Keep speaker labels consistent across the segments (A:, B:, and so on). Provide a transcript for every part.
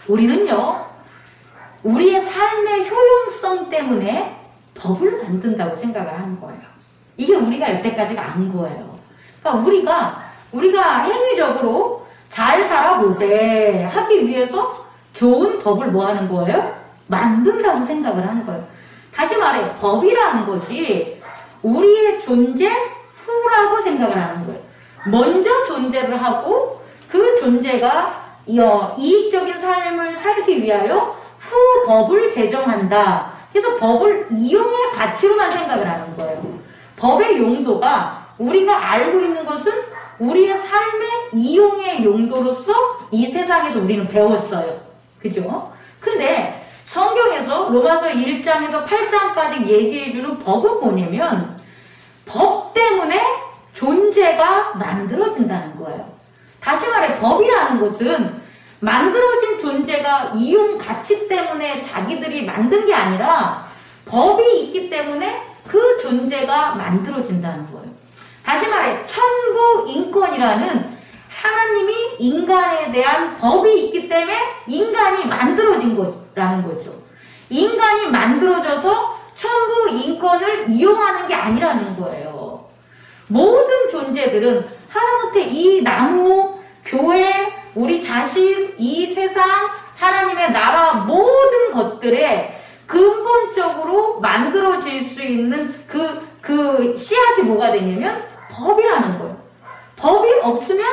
A: 우리는요, 우리의 삶의 효용성 때문에 법을 만든다고 생각을 하는 거예요. 이게 우리가 여태까지가 안 거예요. 그러니까 우리가 행위적으로 잘 살아보세 하기 위해서 좋은 법을 뭐 하는 거예요? 만든다고 생각을 하는 거예요. 다시 말해, 법이라는 것이 우리의 존재 후라고 생각을 하는 거예요. 먼저 존재를 하고 그 존재가 이익적인 삶을 살기 위하여 후 법을 제정한다. 그래서 법을 이용할 가치로만 생각을 하는 거예요. 법의 용도가 우리가 알고 있는 것은 우리의 삶의 이용의 용도로서 이 세상에서 우리는 배웠어요. 그죠? 근데 성경에서 로마서 1장에서 8장까지 얘기해주는 법은 뭐냐면 법 때문에 존재가 만들어진다는 거예요. 다시 말해 법이라는 것은 만들어진 존재가 이용 가치 때문에 자기들이 만든 게 아니라 법이 있기 때문에 그 존재가 만들어진다는 거예요. 다시 말해 천부인권이라는 하나님이 인간에 대한 법이 있기 때문에 인간이 만들어진 거라는 거죠. 인간이 만들어져서 천부인권을 이용하는 게 아니라는 거예요. 모든 존재들은 하다못해 이 나무, 교회, 우리 자신, 이 세상, 하나님의 나라 모든 것들에 근본적으로 만들어질 수 있는 그 씨앗이 뭐가 되냐면 법이라는 거예요. 법이 없으면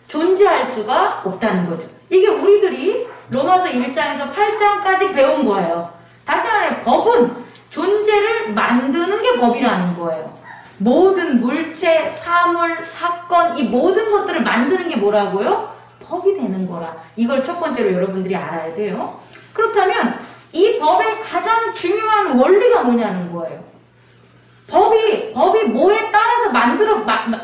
A: 존재할 수가 없다는 거죠. 이게 우리들이 로마서 1장에서 8장까지 배운 거예요. 다시 말해 법은 존재를 만드는 게 법이라는 거예요. 모든 물체, 사물, 사건 이 모든 것들을 만드는 게 뭐라고요? 법이 되는 거라. 이걸 첫 번째로 여러분들이 알아야 돼요. 그렇다면 이 법의 가장 중요한 원리가 뭐냐는 거예요. 법이 뭐에 따라서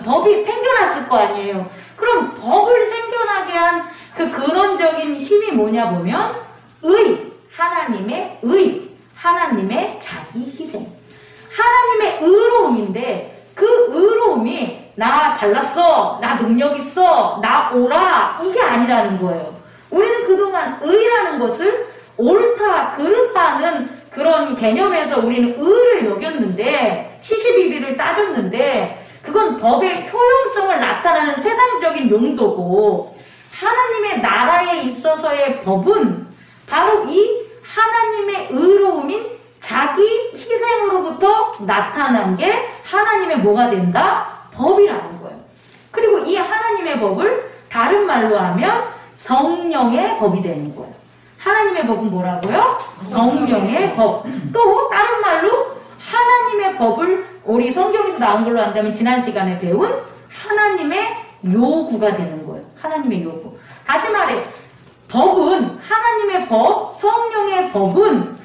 A: 법이 생겨났을 거 아니에요. 그럼 법을 생겨나게 한 그 근원적인 힘이 뭐냐 보면 하나님의 자기 희생. 하나님의 의로움인데 그 의로움이 나 잘났어, 나 능력 있어, 나 오라 이게 아니라는 거예요. 우리는 그동안 의라는 것을 옳다, 그르다는 그런 개념에서 우리는 의를 여겼는데 시시비비를 따졌는데 그건 법의 효용성을 나타내는 세상적인 용도고 하나님의 나라에 있어서의 법은 바로 이 하나님의 의로움인 자기 희생으로부터 나타난 게 하나님의 뭐가 된다? 법이라는 거예요. 그리고 이 하나님의 법을 다른 말로 하면 성령의 법이 되는 거예요. 하나님의 법은 뭐라고요? 성령의 법. 또 다른 말로 하나님의 법을 우리 성경에서 나온 걸로 한다면 지난 시간에 배운 하나님의 요구가 되는 거예요. 하나님의 요구. 다시 말해 법은 하나님의 법, 성령의 법은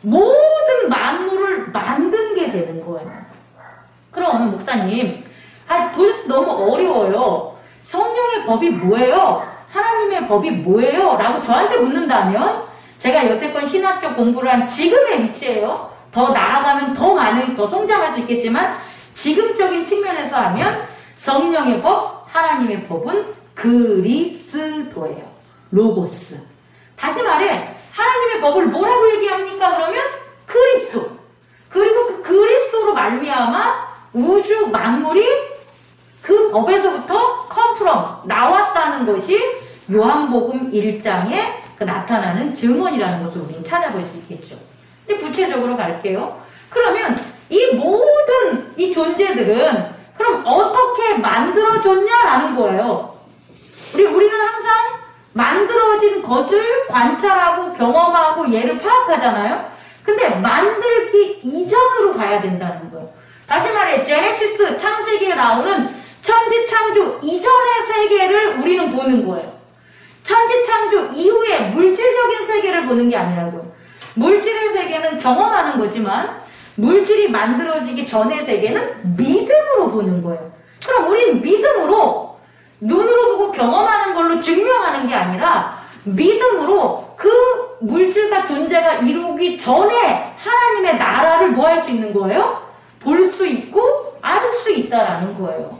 A: 모든 만물을 만든 게 되는 거예요. 그럼 목사님, 도대체 너무 어려워요. 성령의 법이 뭐예요? 하나님의 법이 뭐예요? 라고 저한테 묻는다면 제가 여태껏 신학적 공부를 한 지금의 위치예요. 더 나아가면 더 성장할 수 있겠지만 지금적인 측면에서 하면 성령의 법, 하나님의 법은 그리스도예요. 로고스. 다시 말해 하나님의 법을 뭐라고 얘기합니까? 그러면 그리스도. 그리고 그 그리스도로 말미암아 우주 만물이 그 법에서부터 나왔다는 것이 요한복음 1장에 나타나는 증언이라는 것을 우리는 찾아볼 수 있겠죠. 구체적으로 갈게요. 그러면 이 모든 이 존재들은 그럼 어떻게 만들어졌냐라는 거예요. 우리는 항상 만들어진 것을 관찰하고 경험하고 얘를 파악하잖아요. 근데 만들기 이전으로 가야 된다는 거예요. 다시 말해 제네시스 창세기에 나오는 천지창조 이전의 세계를 우리는 보는 거예요. 천지창조 이후에 물질적인 세계를 보는 게 아니라고요. 물질의 세계는 경험하는 거지만 물질이 만들어지기 전의 세계는 믿음으로 보는 거예요. 그럼 우리는 믿음으로 눈으로 보고 경험하는 걸로 증명하는 게 아니라 믿음으로 그 물질과 존재가 이루기 전에 하나님의 나라를 뭐 할 수 있는 거예요? 볼 수 있고 알 수 있다라는 거예요.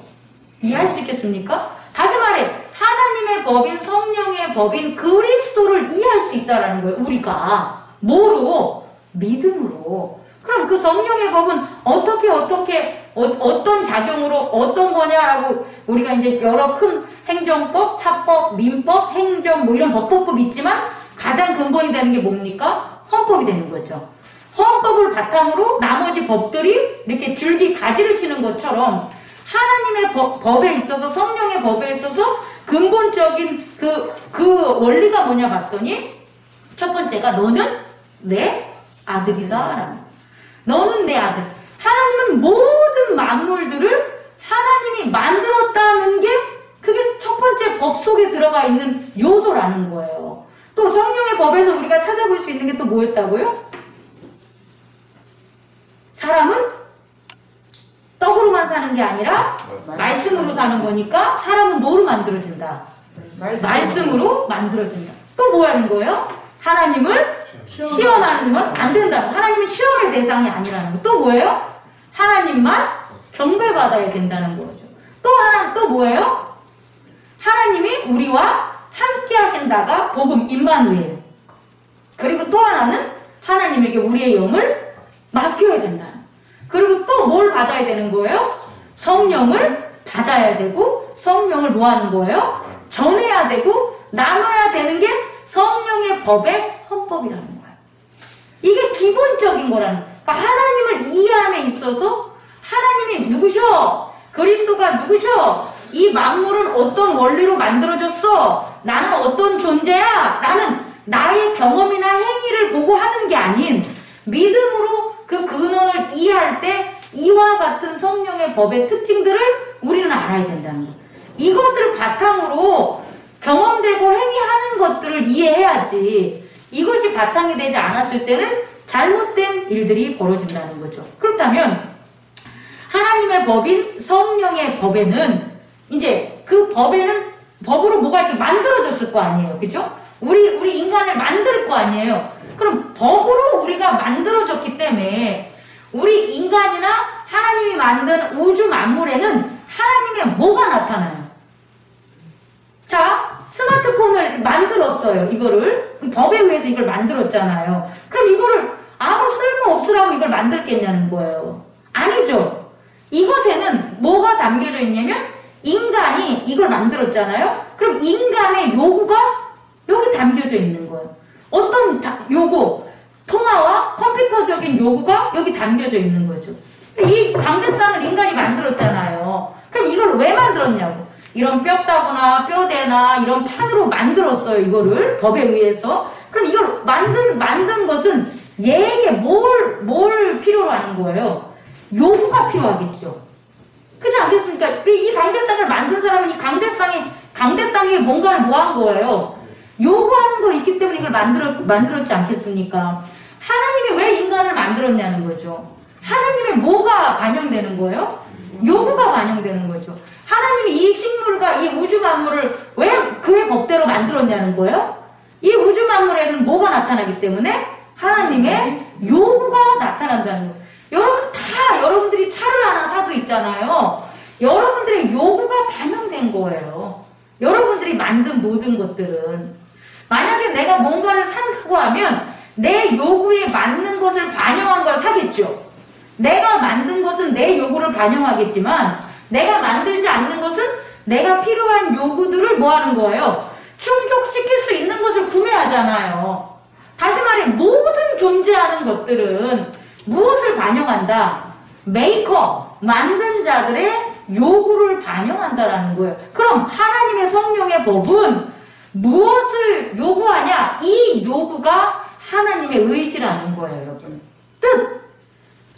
A: 이해할 수 있겠습니까? 다시 말해 하나님의 법인, 성령의 법인 그리스도를 이해할 수 있다라는 거예요. 우리가 뭐로? 믿음으로. 그럼 그 성령의 법은 어떤 작용으로 어떤 거냐라고 우리가 이제 여러 큰 행정법, 사법, 민법, 행정 뭐 이런 법법이 있지만 가장 근본이 되는 게 뭡니까? 헌법이 되는 거죠. 헌법을 바탕으로 나머지 법들이 이렇게 줄기 가지를 치는 것처럼 하나님의 법에 있어서, 성령의 법에 있어서 근본적인 그 원리가 뭐냐 봤더니 첫 번째가 너는 내 아들이다. 너는 내 아들. 하나님은 모든 만물들을 하나님이 만들었다는 게 그게 첫 번째 법 속에 들어가 있는 요소라는 거예요. 또 성령의 법에서 우리가 찾아볼 수 있는 게 또 뭐였다고요? 사람은 떡으로만 사는 게 아니라 말씀으로 사는 거니까 사람은 뭐로 만들어진다? 말씀으로 만들어진다. 또 뭐 하는 거예요? 하나님을 시험하는 건 안 된다고. 하나님은 시험의 대상이 아니라는 거. 또 뭐예요? 하나님만 경배받아야 된다는 거죠. 또 뭐예요? 하나님이 우리와 함께 하신다가 복음 임마누엘. 그리고 또 하나는 하나님에게 우리의 영을 맡겨야 된다. 그리고 또 뭘 받아야 되는 거예요? 성령을 받아야 되고, 성령을 뭐 하는 거예요? 전해야 되고 나눠야 되는 게 성령의 법의 헌법이라는 거예요. 이게 기본적인 거라는 거예요. 그러니까 하나님을 이해함에 있어서 하나님이 누구셔? 그리스도가 누구셔? 이 만물은 어떤 원리로 만들어졌어? 나는 어떤 존재야? 라는 나의 경험이나 행위를 보고 하는 게 아닌 믿음으로 그 근원을 이해할 때 이와 같은 성령의 법의 특징들을 우리는 알아야 된다는 거예요. 이것을 바탕으로 경험되고 행위하는 것들을 이해해야지 이것이 바탕이 되지 않았을 때는 잘못된 일들이 벌어진다는 거죠. 그렇다면 하나님의 법인 성령의 법에는 이제 그 법으로 뭐가 이렇게 만들어졌을 거 아니에요. 그죠? 우리 인간을 만들 거 아니에요. 그럼 법으로 우리가 만들어졌기 때문에 우리 인간이나 하나님이 만든 우주 만물에는 하나님의 뭐가 나타나요? 자, 스마트폰을 만들었어요. 이거를 법에 의해서 이걸 만들었잖아요. 그럼 이거를 아무 쓸모 없으라고 이걸 만들겠냐는 거예요. 아니죠. 이것에는 뭐가 담겨져 있냐면 인간이 이걸 만들었잖아요. 그럼 인간의 요구가 여기 담겨져 있는 거예요. 어떤 요구, 통화와 컴퓨터적인 요구가 여기 담겨져 있는 거죠. 이 강대상을 인간이 만들었잖아요. 그럼 이걸 왜 만들었냐고. 이런 뼈다구나 뼈대나 이런 판으로 만들었어요. 이거를 법에 의해서. 그럼 이걸 만든 것은 얘에게 뭘 필요로 하는 거예요? 요구가 필요하겠죠. 그렇지 않겠습니까? 이 강대상을 만든 사람은 이 강대상에 뭔가를 뭐 한 거예요? 요구하는 거 있기 때문에 이걸 만들었지 않겠습니까? 하나님이 왜 인간을 만들었냐는 거죠. 하나님의 뭐가 반영되는 거예요? 요구가 반영되는 거죠. 하나님이 이 식물과 이 우주 만물을 왜 그의 법대로 만들었냐는 거예요? 이 우주 만물에는 뭐가 나타나기 때문에 하나님의 요구가 나타난다는 거예요. 여러분들이 차를 하나 사도 있잖아요. 여러분들의 요구가 반영된 거예요. 여러분들이 만든 모든 것들은. 만약에 내가 뭔가를 산다고 하면 내 요구에 맞는 것을 반영한 걸 사겠죠. 내가 만든 것은 내 요구를 반영하겠지만 내가 만들지 않는 것은 내가 필요한 요구들을 뭐 하는 거예요? 충족시킬 수 있는 것을 구매하잖아요. 다시 말해 모든 존재하는 것들은 무엇을 반영한다? 메이커, 만든 자들의 요구를 반영한다라는 거예요. 그럼 하나님의 성령의 법은 무엇을 요구하냐? 이 요구가 하나님의 의지라는 거예요, 여러분.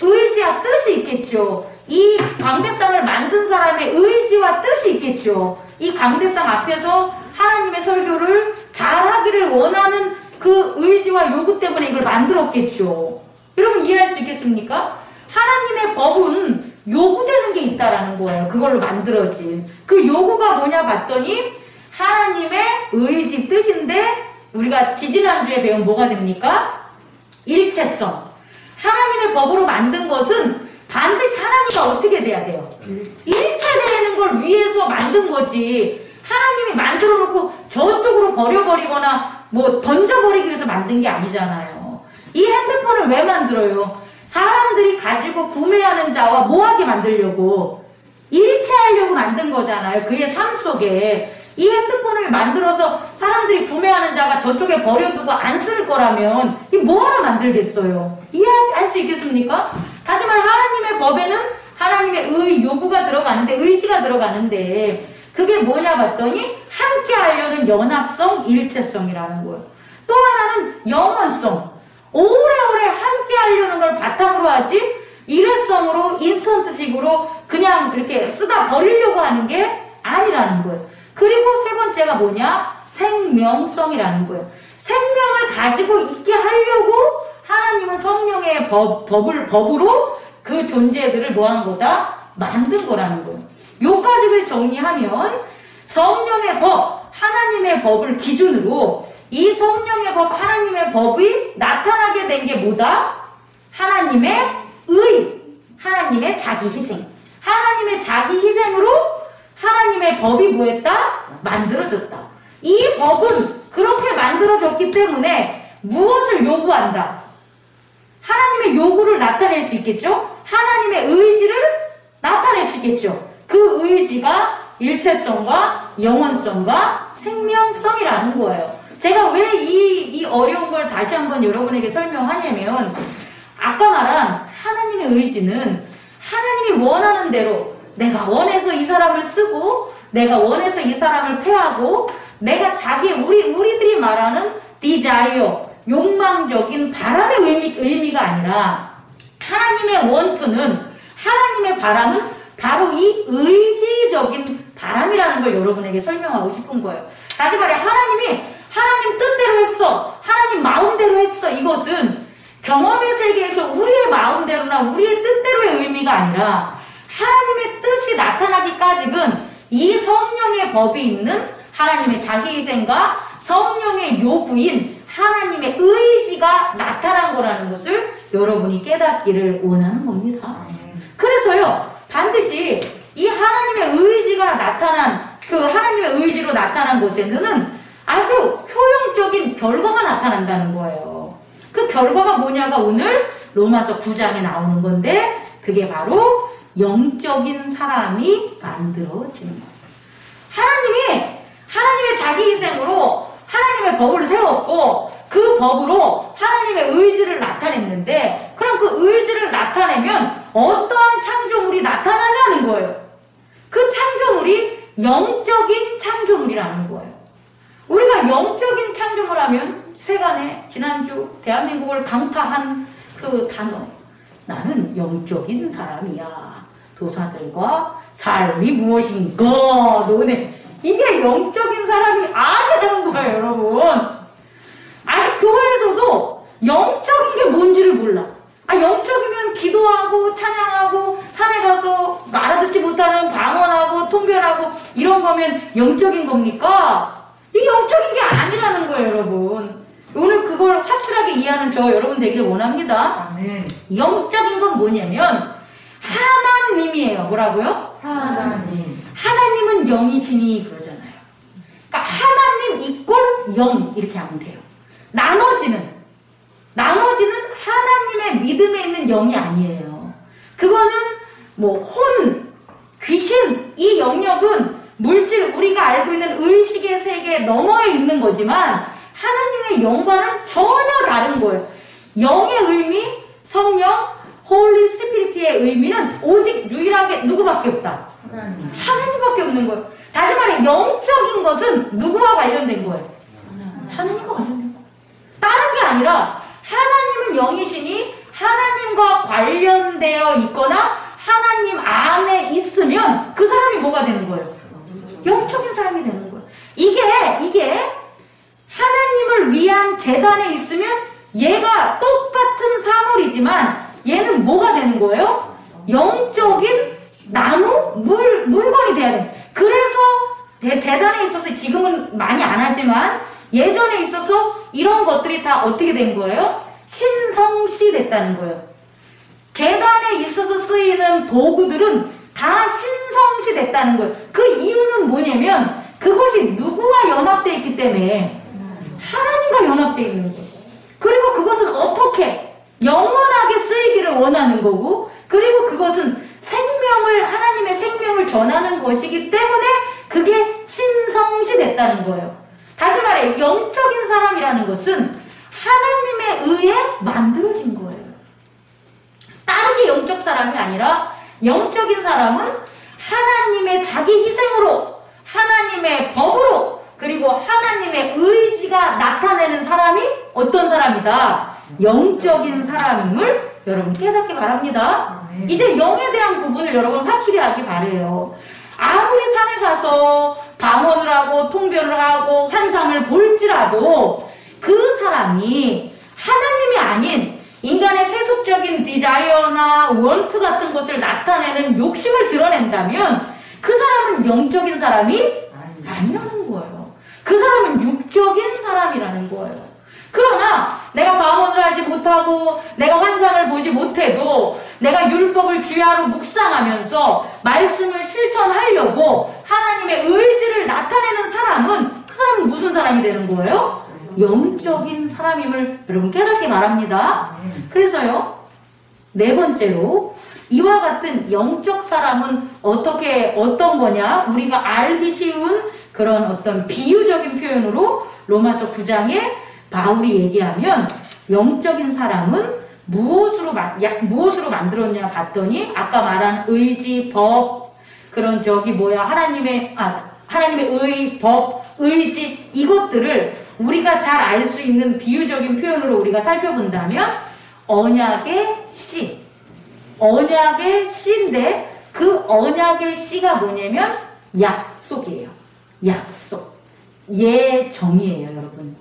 A: 의지와 뜻이 있겠죠. 이 강대상을 만든 사람의 의지와 뜻이 있겠죠. 이 강대상 앞에서 하나님의 설교를 잘하기를 원하는 그 의지와 요구 때문에 이걸 만들었겠죠. 여러분 이해할 수 있겠습니까? 하나님의 법은 요구되는 게 있다라는 거예요. 그걸로 만들어진. 그 요구가 뭐냐 봤더니 하나님의 의지, 뜻인데 우리가 지지난주에 배운 뭐가 됩니까? 일체성. 하나님의 법으로 만든 것은 반드시 하나님과 어떻게 돼야 돼요? 일체되는 걸 위해서 만든 거지. 하나님이 만들어 놓고 저쪽으로 버려버리거나 뭐 던져버리기 위해서 만든 게 아니잖아요. 이 핸드폰을 왜 만들어요? 사람들이 가지고 구매하는 자와 뭐하게 만들려고, 일치하려고 만든 거잖아요. 그의 삶 속에. 이 핸드폰을 만들어서 사람들이 구매하는 자가 저쪽에 버려두고 안 쓸 거라면 이 뭐하러 만들겠어요? 이해할 수 있겠습니까? 다시 말해 하나님의 법에는 하나님의 요구가 들어가는데, 의지가 들어가는데, 그게 뭐냐 봤더니 함께 하려는 연합성, 일체성이라는 거예요. 또 하나는 영원성. 오래오래 함께 하려는 걸 바탕으로 하지 일회성으로, 인스턴트식으로 그냥 이렇게 쓰다 버리려고 하는 게 아니라는 거예요. 그리고 세 번째가 뭐냐? 생명성이라는 거예요. 생명을 가지고 있게 하려고 하나님은 성령의 법으로 그 존재들을 뭐한 거다? 만든 거라는 거예요. 요까지를 정리하면 성령의 법, 하나님의 법을 기준으로 이 성령의 법, 하나님의 법이 나타나게 된 게 뭐다? 하나님의 하나님의 자기 희생. 하나님의 자기 희생으로 하나님의 법이 뭐했다? 만들어졌다. 이 법은 그렇게 만들어졌기 때문에 무엇을 요구한다? 하나님의 요구를 나타낼 수 있겠죠? 하나님의 의지를 나타낼 수 있겠죠? 그 의지가 일체성과 영원성과 생명성이라는 거예요. 제가 왜 이 어려운 걸 다시 한번 여러분에게 설명하냐면, 아까 말한 하나님의 의지는 하나님이 원하는 대로, 내가 원해서 이 사람을 쓰고, 내가 원해서 이 사람을 패하고, 내가 우리들이 말하는 desire, 욕망적인 바람의 의미가 아니라, 하나님의 원투는, 하나님의 바람은 바로 이 의지적인 바람이라는 걸 여러분에게 설명하고 싶은 거예요. 다시 말해, 하나님 뜻대로 했어, 하나님 마음대로 했어, 이것은 경험의 세계에서 우리의 마음대로나 우리의 뜻대로의 의미가 아니라 하나님의 뜻이 나타나기까지는 이 성령의 법이 있는 하나님의 자기희생과 성령의 요구인 하나님의 의지가 나타난 거라는 것을 여러분이 깨닫기를 원하는 겁니다. 그래서요, 반드시 이 하나님의 의지가 하나님의 의지로 나타난 곳에는 아주 효용적인 결과가 나타난다는 거예요. 그 결과가 뭐냐가 오늘 로마서 9장에 나오는 건데, 그게 바로 영적인 사람이 만들어지는 거예요. 하나님의 자기 희생으로 하나님의 법을 세웠고, 그 법으로 하나님의 의지를 나타냈는데, 그럼 그 의지를 나타내면 어떠한 창조물이 나타나냐는 거예요. 그 창조물이 영적인 창조물이라는 거예요. 우리가 영적인 창조물 하면 세간에 지난주 대한민국을 강타한 그 단어, 나는 영적인 사람이야, 도사들과 삶이 무엇인가 너네, 이게 영적인 사람이 아니라는 거예요. 여러분, 아직 교회에서도 영적인 게 뭔지를 몰라. 영적이면 기도하고 찬양하고 산에 가서 알아듣지 못하는 방언하고 통변하고 이런 거면 영적인 겁니까? 이게 영적인 게 아니라는 거예요. 여러분, 오늘 그걸 확실하게 이해하는 저 여러분 되기를 원합니다. 아멘. 영적인 건 뭐냐면 하나님이에요. 뭐라고요? 하나님은 영이시니 그러잖아요. 그러니까 하나님 이꼴 영, 이렇게 하면 돼요. 나머지는 하나님의 믿음에 있는 영이 아니에요. 그거는 귀신, 이 영역은 물질, 우리가 알고 있는 의식의 세계 너머에 있는 거지만 하나님의 영과는 전혀 다른 거예요. 영의 의미, 성령, 홀리 스피리트의 의미는 오직 유일하게 누구밖에 없다? 하나님밖에 없는 거예요. 다시 말해, 영적인 것은 누구와 관련된 거예요? 하나님과 관련된 거예요. 다른 게 아니라 하나님은 영이시니 하나님과 관련되어 있거나 하나님 안에 있으면 그 사람이 뭐가 되는 거예요? 영적인 사람이 되는 거예요. 이게 하나님을 위한 재단에 있으면 얘가 똑같은 사물이지만 얘는 뭐가 되는 거예요? 영적인 나무, 물건이 돼야 돼. 그래서 재단에 있어서 지금은 많이 안 하지만 예전에 있어서 이런 것들이 다 어떻게 된 거예요? 신성시 됐다는 거예요. 재단에 있어서 쓰이는 도구들은 다 신성시 됐다는 거예요. 그 이유는 뭐냐면 그것이 누구와 연합되어 있기 때문에 하나님과 연합되어 있는 거예요. 그리고 그것은 어떻게 영원하게 쓰이기를 원하는 거고, 그리고 그것은 하나님의 생명을 전하는 것이기 때문에 그게 신성시 됐다는 거예요. 다시 말해, 영적인 사람이라는 것은 하나님에 의해 만들어진 거예요. 다른 게 영적 사람이 아니라, 영적인 사람은 하나님의 자기 희생으로, 하나님의 법으로, 그리고 하나님의 의지가 나타내는 사람이 어떤 사람이다? 영적인 사람임을 여러분 깨닫기 바랍니다. 이제 영에 대한 구분을 여러분 확실히 하기 바래요. 아무리 산에 가서 방언을 하고 통변을 하고 환상을 볼지라도 그 사람이 하나님이 아닌 인간의 세속적인 디자이어나 원트 같은 것을 나타내는 욕심을 드러낸다면 그 사람은 영적인 사람이 아니라는 거예요. 그 사람은 육적인 사람이라는 거예요. 그러나 내가 방언을 하지 못하고 내가 환상을 보지 못해도 내가 율법을 주야로 묵상하면서 말씀을 실천하려고 하나님의 의지를 나타내는 사람은, 그 사람은 무슨 사람이 되는 거예요? 영적인 사람임을 여러분 깨닫기 바랍니다. 그래서요, 네 번째로 이와 같은 영적 사람은 어떤 거냐? 우리가 알기 쉬운 그런 어떤 비유적인 표현으로 로마서 9장에 바울이 얘기하면, 영적인 사람은 무엇으로 만들었냐 봤더니 아까 말한 의지, 법, 그런 하나님의 의, 법, 의지, 이것들을 우리가 잘 알 수 있는 비유적인 표현으로 우리가 살펴본다면 언약의 씨. 언약의 씨인데 그 언약의 씨가 뭐냐면 약속이에요. 약속. 예정이에요, 여러분.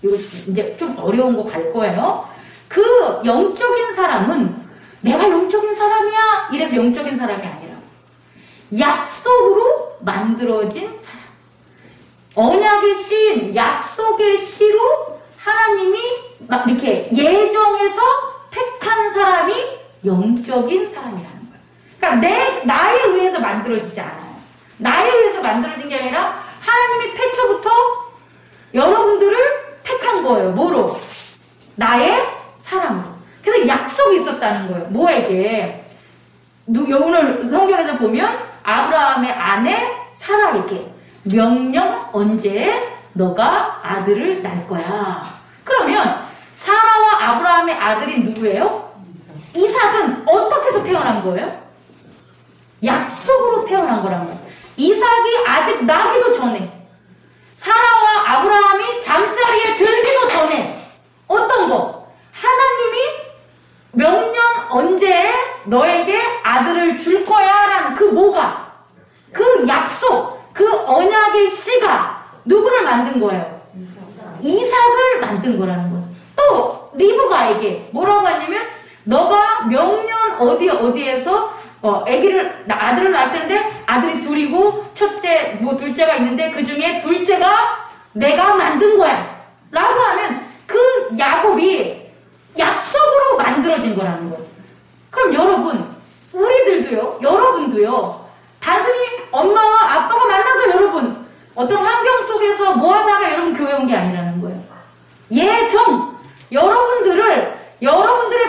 A: 이거 이제 좀 어려운 거 갈 거예요. 그 영적인 사람은 내가 영적인 사람이야 이래서 영적인 사람이 아니라 약속으로 만들어진 사람. 언약의 씨, 약속의 씨로 하나님이 막 이렇게 예정해서 택한 사람이 영적인 사람이라는 거예요. 그러니까 나에 의해서 만들어지지 않아요. 나에 의해서 만들어진 게 아니라 하나님이 태초부터 여러분들을 택한 거예요. 뭐로? 나의 사람으로. 그래서 약속이 있었다는 거예요. 뭐에게? 오늘 성경에서 보면 아브라함의 아내 사라에게 명령 언제 너가 아들을 낳을 거야. 그러면 사라와 아브라함의 아들이 누구예요? 이삭은 어떻게 해서 태어난 거예요? 약속으로 태어난 거란 거예요. 이삭이 아직 나기도 전에, 사라와 아브라함이 잠자리에 들기도 전에 어떤 거? 하나님이 명년 언제에 너에게 아들을 줄 거야 라는 그 뭐가? 그 약속, 그 언약의 씨가 누구를 만든 거예요? 이삭을 만든 거라는 거예요. 또 리브가에게 뭐라고 하냐면 너가 명년 어디에서 아들을 낳을 텐데 아들이 둘이고 첫째 둘째가 있는데 그 중에 둘째가 내가 만든 거야 라고 하면 그 야곱이 약속으로 만들어진 거라는 거예요. 그럼 여러분, 우리들도요, 여러분도요, 단순히 엄마와 아빠가 만나서 여러분 어떤 환경 속에서 뭐 하다가 여러분 교회 온 게 아니라는 거예요. 예정. 여러분들의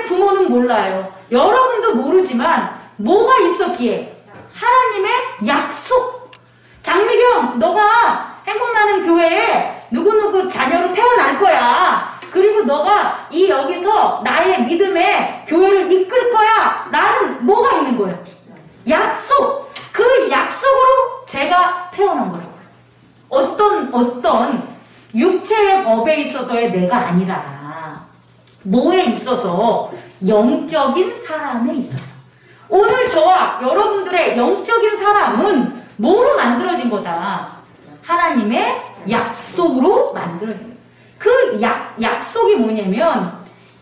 A: 부모는 몰라요. 여러분도 모르지만 뭐가 있었기에? 하나님의 약속. 장미경, 너가 행복나는 교회에 누구누구 자녀로 태어날 거야. 그리고 너가 여기서 나의 믿음의 교회를 이끌 거야. 라는 뭐가 있는 거예요? 약속. 그 약속으로 제가 태어난 거라고요. 어떤 육체의 법에 있어서의 내가 아니라 뭐에 있어서? 영적인 사람에 있어서. 오늘 저와 여러분들의 영적인 사람은 뭐로 만들어진 거다? 하나님의 약속으로 만들어진 거예요. 그 약속이 뭐냐면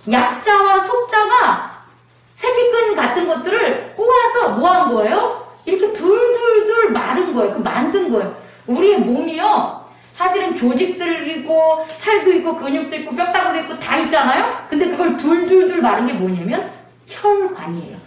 A: 약자와 속자가 새끼끈 같은 것들을 꼬아서 뭐 한 거예요? 이렇게 둘둘둘 마른 거예요. 그 만든 거예요. 우리의 몸이요, 사실은 조직들이고 살도 있고 근육도 있고 뼈다구도 있고 다 있잖아요. 근데 그걸 둘둘둘 마른 게 뭐냐면 혈관이에요.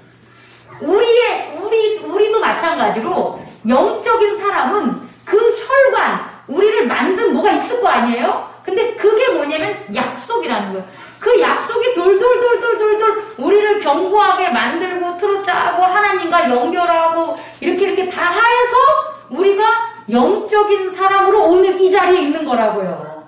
A: 우리도 마찬가지로 영적인 사람은 그 혈관, 우리를 만든 뭐가 있을 거 아니에요? 근데 그게 뭐냐면 약속이라는 거예요. 그 약속이 돌돌돌돌돌돌 우리를 견고하게 만들고 틀어짜고 하나님과 연결하고 이렇게 다 해서 우리가 영적인 사람으로 오늘 이 자리에 있는 거라고요.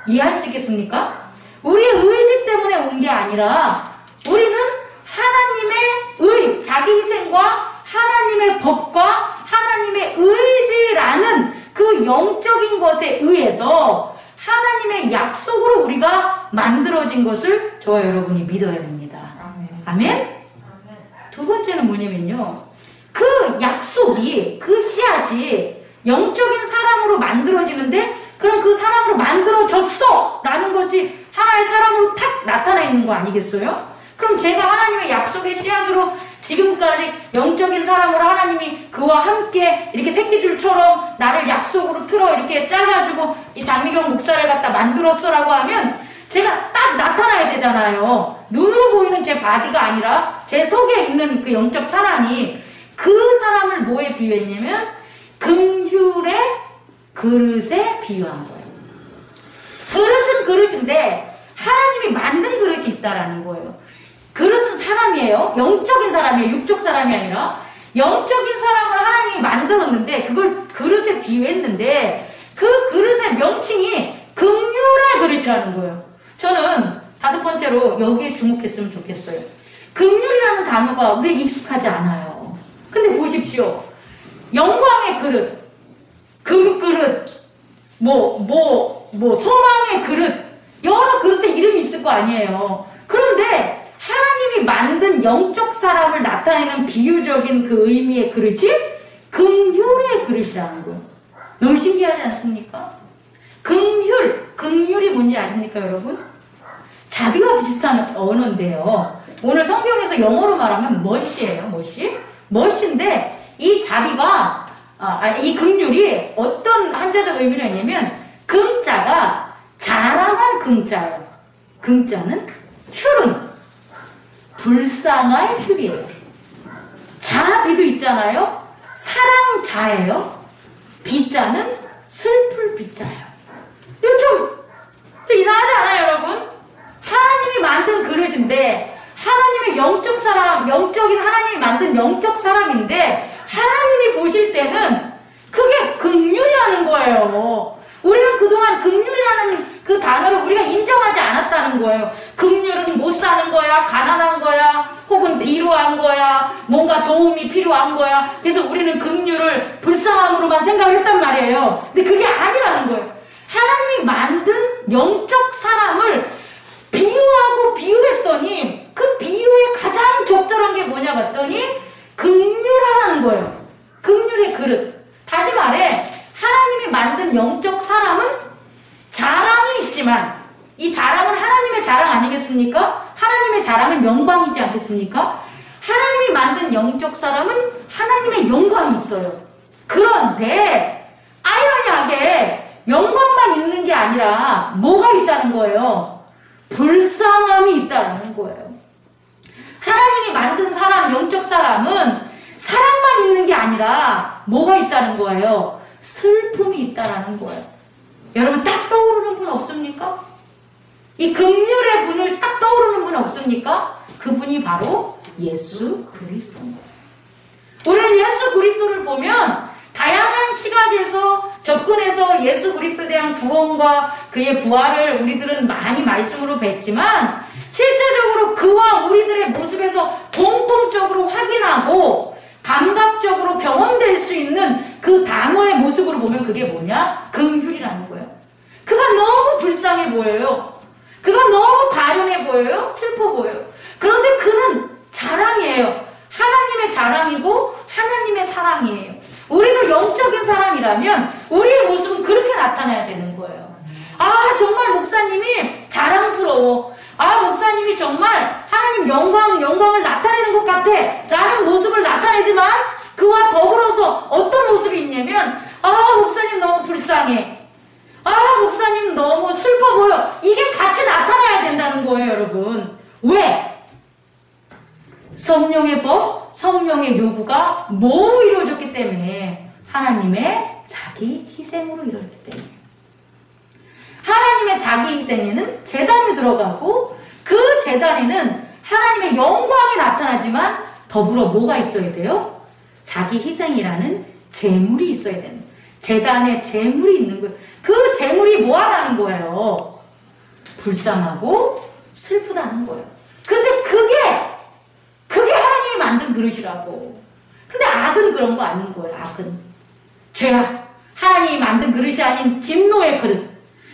A: 이해할 수 있겠습니까? 우리의 의지 때문에 온 게 아니라 우리는 하나님의 의, 자기 희생과 하나님의 법과 하나님의 의지라는 그 영적인 것에 의해서 하나님의 약속으로 우리가 만들어진 것을 저와 여러분이 믿어야 됩니다. 아멘? 두 번째는 뭐냐면요. 그 약속이, 그 씨앗이 영적인 사람으로 만들어지는데 그럼 그 사람으로 만들어졌어! 라는 것이 하나의 사람으로 탁 나타나 있는 거 아니겠어요? 그럼 제가 하나님의 약속의 씨앗으로 지금까지 영적인 사람으로 하나님이 그와 함께 이렇게 새끼줄처럼 나를 약속으로 틀어 이렇게 짜가지고 이 장미경 목사를 갖다 만들었어라고 하면 제가 딱 나타나야 되잖아요. 눈으로 보이는 제 바디가 아니라 제 속에 있는 그 영적 사람이 그 사람을 뭐에 비유했냐면 긍휼의 그릇에 비유한 거예요. 그릇은 그릇인데 하나님이 만든 그릇이 있다라는 거예요. 그릇은 사람이에요. 영적인 사람이에요. 육적 사람이 아니라 영적인 사람을 하나님이 만들었는데 그걸 그릇에 비유했는데 그 그릇의 명칭이 긍휼의 그릇이라는 거예요. 저는 다섯 번째로 여기에 주목했으면 좋겠어요. 긍휼이라는 단어가 우리에게 익숙하지 않아요. 근데 보십시오. 영광의 그릇, 금그릇, 소망의 그릇, 여러 그릇의 이름이 있을 거 아니에요. 그런데 하나님이 만든 영적 사람을 나타내는 비유적인 그 의미의 그릇이 긍휼의 그릇이라는 거예요. 너무 신기하지 않습니까? 긍휼이 뭔지 아십니까, 여러분? 자비와 비슷한 언어인데요. 오늘 성경에서 영어로 말하면 멋이에요, 멋인데 이 자비가, 이 긍휼이 어떤 한자적 의미를 했냐면 긍자가 자랑할 긍자예요. 긍자는 휼은 불쌍할 휼이에요. 자비도 있잖아요. 사랑자예요. 비자는 슬플 비자예요. 이거 좀 이상하지 않아요, 여러분? 하나님이 만든 그릇인데 하나님의 영적 사람, 영적인 하나님이 만든 영적 사람인데 하나님이 보실 때는 그게 긍휼이라는 거예요. 우리는 그동안 긍휼이라는 그 단어를 우리가 인정하지 않았다는 거예요. 긍휼은 못 사는 거야, 가난한 거야, 혹은 비루한 거야, 뭔가 도움이 필요한 거야. 그래서 우리는 긍휼을 불쌍함으로만 생각을 했단 말이에요. 근데 그게 아니라는 거예요. 하나님이 만든 영적 사람을 비유했더니 그 비유에 가장 적절한 게 뭐냐 봤더니 긍휼하라는 거예요. 긍휼의 그릇. 다시 말해 하나님이 만든 영적 사람은 자랑이 있지만 이 자랑은 하나님의 자랑 아니겠습니까? 하나님의 자랑은 영광이지 않겠습니까? 하나님이 만든 영적 사람은 하나님의 영광이 있어요. 그런데 아이러니하게 영광만 있는 게 아니라 뭐가 있다는 거예요? 불쌍함이 있다는 거예요. 하나님이 만든 사람, 영적 사람은 사랑만 있는 게 아니라 뭐가 있다는 거예요? 슬픔이 있다는 거예요. 여러분 딱 떠오르는 분 없습니까? 이 긍휼의 분을 딱 떠오르는 분 없습니까? 그분이 바로 예수 그리스도입니다. 우리는 예수 그리스도를 보면 다양한 시각에서 접근해서 예수 그리스도에 대한 구원과 그의 부활을 우리들은 많이 말씀으로 뵀지만 실제적으로 그와 우리들의 모습에서 공통적으로 확인하고 감각적으로 경험될 수 있는 그 단어의 모습으로 보면 그게 뭐냐? 긍휼이라는 거예요. 그가 너무 불쌍해 보여요. 그가 너무 가련해 보여요. 슬퍼 보여요. 그런데 그는 자랑이에요. 하나님의 자랑이고 하나님의 사랑이에요. 우리도 영적인 사람이라면 우리의 모습은 그렇게 나타나야 되는 거예요. 아 정말 목사님이 자랑스러워. 아 목사님이 정말 하나님 영광을 나타내는 것 같아 라는 모습을 나타내지만 그와 더불어서 어떤 모습이 있냐면 아 목사님 너무 불쌍해. 아 목사님 너무 슬퍼 보여. 이게 같이 나타나야 된다는 거예요, 여러분. 왜? 성령의 법, 성령의 요구가 뭐로 이루어졌기 때문에 하나님의 자비. 자기 희생으로 이뤘기 때문에. 하나님의 자기 희생에는 제단이 들어가고 그 제단에는 하나님의 영광이 나타나지만 더불어 뭐가 있어야 돼요? 자기 희생이라는 제물이 있어야 되는 거예요. 제단에 제물이 있는 거예요. 그 제물이 뭐하다는 거예요? 불쌍하고 슬프다는 거예요. 근데 그게 하나님이 만든 그릇이라고. 근데 악은 그런 거 아닌 거예요. 악은 죄야. 하나님이 만든 그릇이 아닌 진노의 그릇.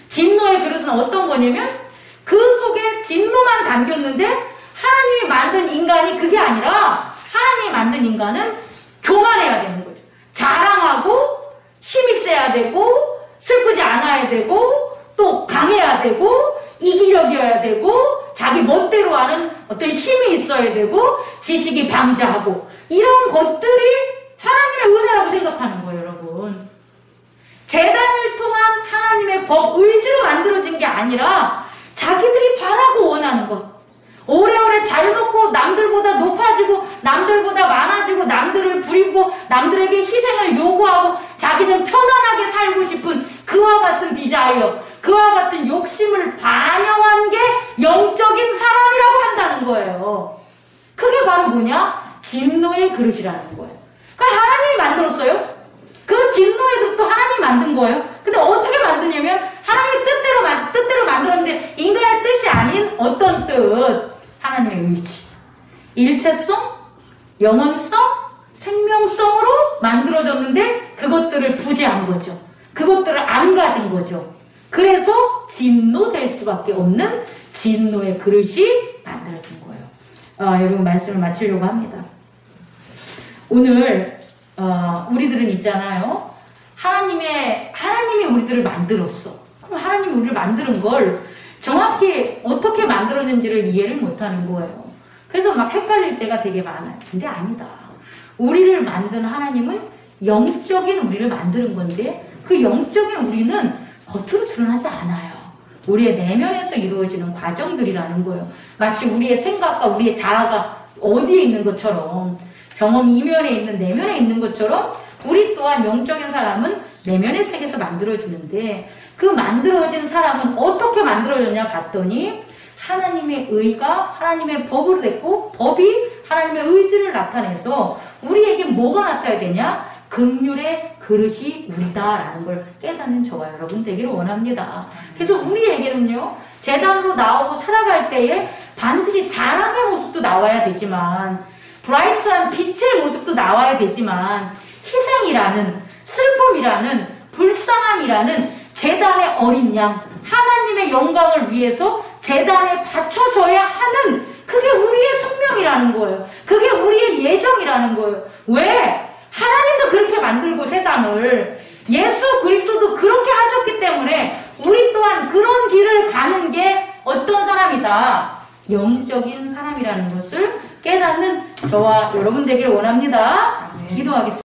A: 진노의 그릇은 어떤 거냐면 그 속에 진노만 담겼는데 하나님이 만든 인간이 그게 아니라 하나님이 만든 인간은 교만해야 되는 거죠. 자랑하고 힘이 세야 되고 슬프지 않아야 되고 또 강해야 되고 이기적이어야 되고 자기 멋대로 하는 어떤 힘이 있어야 되고 지식이 방자하고 이런 것들이 하나님의 은혜라고 생각하는 거예요, 여러분. 제단을 통한 하나님의 법, 의지로 만들어진 게 아니라 자기들이 바라고 원하는 것. 오래오래 잘 놓고 남들보다 높아지고 남들보다 많아지고 남들을 부리고 남들에게 희생을 요구하고 자기는 편안하게 살고 싶은 그와 같은 디자이어, 그와 같은 욕심을 반영한 게 영적인 사람이라고 한다는 거예요. 그게 바로 뭐냐? 진노의 그릇이라는 거예요. 그러니까 하나님이 만들었어요. 그 진노의 그릇도 하나님이 만든 거예요. 근데 어떻게 만드냐면 하나님의 뜻대로 만들었는데 인간의 뜻이 아닌 어떤 뜻? 하나님의 의지, 일체성, 영원성, 생명성으로 만들어졌는데 그것들을 부재한 거죠. 그것들을 안 가진 거죠. 그래서 진노될 수밖에 없는 진노의 그릇이 만들어진 거예요. 여러분 말씀을 마치려고 합니다. 오늘 우리들은 있잖아요. 하나님이 우리들을 만들었어. 그럼 하나님이 우리를 만드는 걸 정확히 어떻게 만들었는지를 이해를 못하는 거예요. 그래서 막 헷갈릴 때가 되게 많아요. 근데 아니다. 우리를 만든 하나님은 영적인 우리를 만드는 건데 그 영적인 우리는 겉으로 드러나지 않아요. 우리의 내면에서 이루어지는 과정들이라는 거예요. 마치 우리의 생각과 우리의 자아가 어디에 있는 것처럼 경험 이면에 있는 내면에 있는 것처럼 우리 또한 영적인 사람은 내면의 세계에서 만들어지는데 그 만들어진 사람은 어떻게 만들어졌냐 봤더니 하나님의 의가 하나님의 법으로 됐고 법이 하나님의 의지를 나타내서 우리에게 뭐가 나타나야 되냐? 긍휼의 그릇이 우리다라는 걸 깨닫는 저와 여러분 되기를 원합니다. 그래서 우리에게는요. 제단으로 나오고 살아갈 때에 반드시 자랑의 모습도 나와야 되지만 브라이트한 빛의 모습도 나와야 되지만 희생이라는 슬픔이라는 불쌍함이라는 제단의 어린 양 하나님의 영광을 위해서 제단에 바쳐져야 하는 그게 우리의 숙명이라는 거예요. 그게 우리의 예정이라는 거예요. 왜? 하나님도 그렇게 만들고 세상을 예수 그리스도도 그렇게 하셨기 때문에 우리 또한 그런 길을 가는 게 어떤 사람이다? 영적인 사람이라는 것을 깨닫는 저와 여러분 되기를 원합니다. 기도하겠습니다.